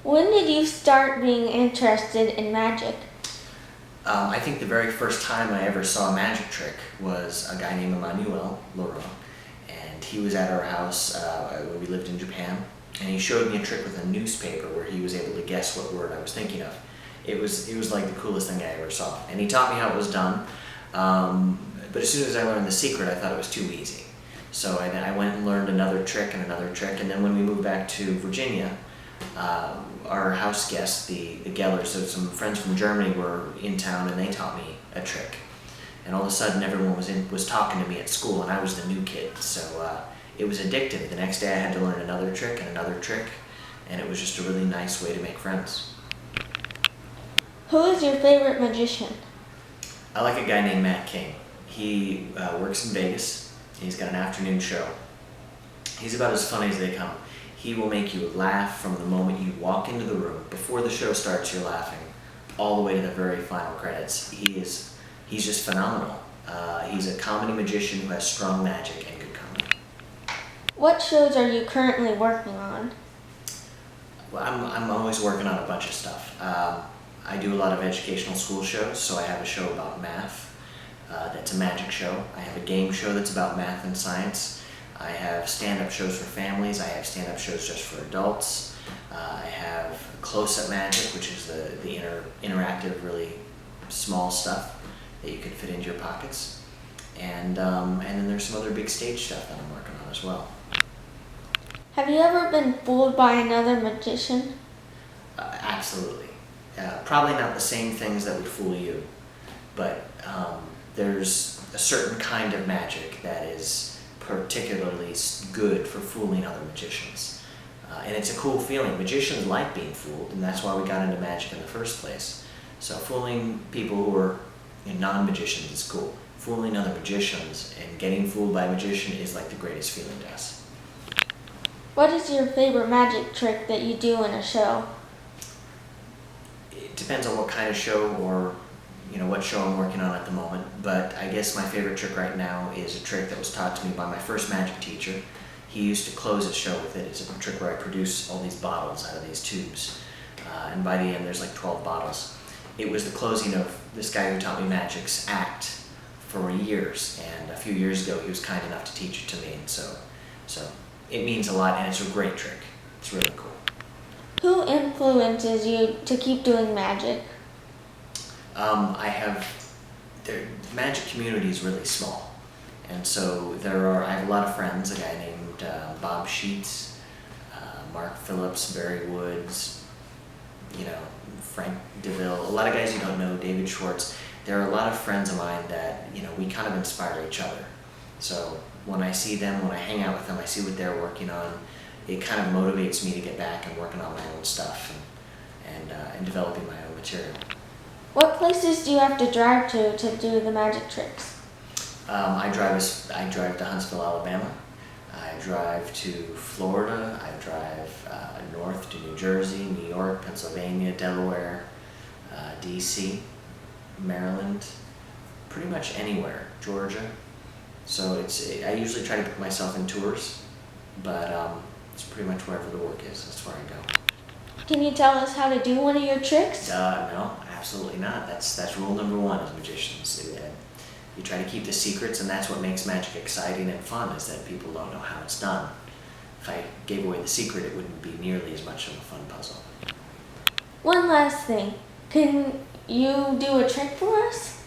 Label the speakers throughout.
Speaker 1: When did you start being interested in magic?
Speaker 2: I think the very first time I ever saw a magic trick was a guy named Emmanuel Laurent, and he was at our house when we lived in Japan, and he showed me a trick with a newspaper where he was able to guess what word I was thinking of. It was like the coolest thing I ever saw, and he taught me how it was done. But as soon as I learned the secret, I thought it was too easy. So I went and learned another trick, and then when we moved back to Virginia, our house guests, the Gellers, so some friends from Germany were in town, and they taught me a trick. And all of a sudden, everyone was talking to me at school, and I was the new kid. So it was addictive. The next day, I had to learn another trick, and it was just a really nice way to make friends.
Speaker 1: Who is your favorite magician?
Speaker 2: I like a guy named Matt King. He works in Vegas. He's got an afternoon show. He's about as funny as they come. He will make you laugh from the moment you walk into the room. Before the show starts, you're laughing, all the way to the very final credits. He's just phenomenal. He's a comedy magician who has strong magic and good comedy.
Speaker 1: What shows are you currently working on?
Speaker 2: Well, I'm always working on a bunch of stuff. I do a lot of educational school shows, so I have a show about math. That's a magic show. I have a game show that's about math and science. I have stand-up shows for families. I have stand-up shows just for adults. I have close-up magic, which is the interactive, really small stuff that you can fit into your pockets. And then there's some other big stage stuff that I'm working on as well.
Speaker 1: Have you ever been fooled by another magician?
Speaker 2: Absolutely. Probably not the same things that would fool you, but there's a certain kind of magic that is particularly good for fooling other magicians. And it's a cool feeling. Magicians like being fooled, and that's why we got into magic in the first place. So fooling people who are non-magicians is cool. Fooling other magicians and getting fooled by a magician is like the greatest feeling to us.
Speaker 1: What is your favorite magic trick that you do in a show?
Speaker 2: It depends on what kind of show or what show I'm working on at the moment, but I guess my favorite trick right now is a trick that was taught to me by my first magic teacher. He used to close his show with it. It's a trick where I produce all these bottles out of these tubes, and by the end there's like 12 bottles. It was the closing of this guy who taught me magic's act for years, and a few years ago he was kind enough to teach it to me, and so it means a lot, and it's a great trick. It's really cool.
Speaker 1: Who influences you to keep doing magic?
Speaker 2: The magic community is really small, and so I have a lot of friends, a guy named Bob Sheets, Mark Phillips, Barry Woods, Frank DeVille, a lot of guys you don't know, David Schwartz. There are a lot of friends of mine that, we kind of inspire each other. So when I see them, when I hang out with them, I see what they're working on, it kind of motivates me to get back and working on my own stuff and developing my own material.
Speaker 1: What places do you have to drive to do the magic tricks?
Speaker 2: I drive to Huntsville, Alabama. I drive to Florida. I drive north to New Jersey, New York, Pennsylvania, Delaware, DC, Maryland, pretty much anywhere, Georgia. So I usually try to put myself in tours, but it's pretty much wherever the work is. That's where I go.
Speaker 1: Can you tell us how to do one of your tricks?
Speaker 2: No, absolutely not. That's rule number one as magicians. You try to keep the secrets, and that's what makes magic exciting and fun, is that people don't know how it's done. If I gave away the secret, it wouldn't be nearly as much of a fun puzzle.
Speaker 1: One last thing. Can you do a trick for us?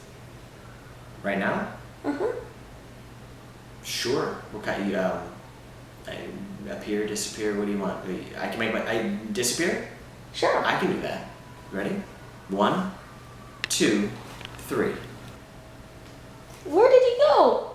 Speaker 2: Right now?
Speaker 1: Uh-huh.
Speaker 2: Sure. What kind? Appear, disappear. What do you want? I can make I disappear.
Speaker 1: Sure.
Speaker 2: I can do that. Ready? 1, 2, 3.
Speaker 1: Where did he go?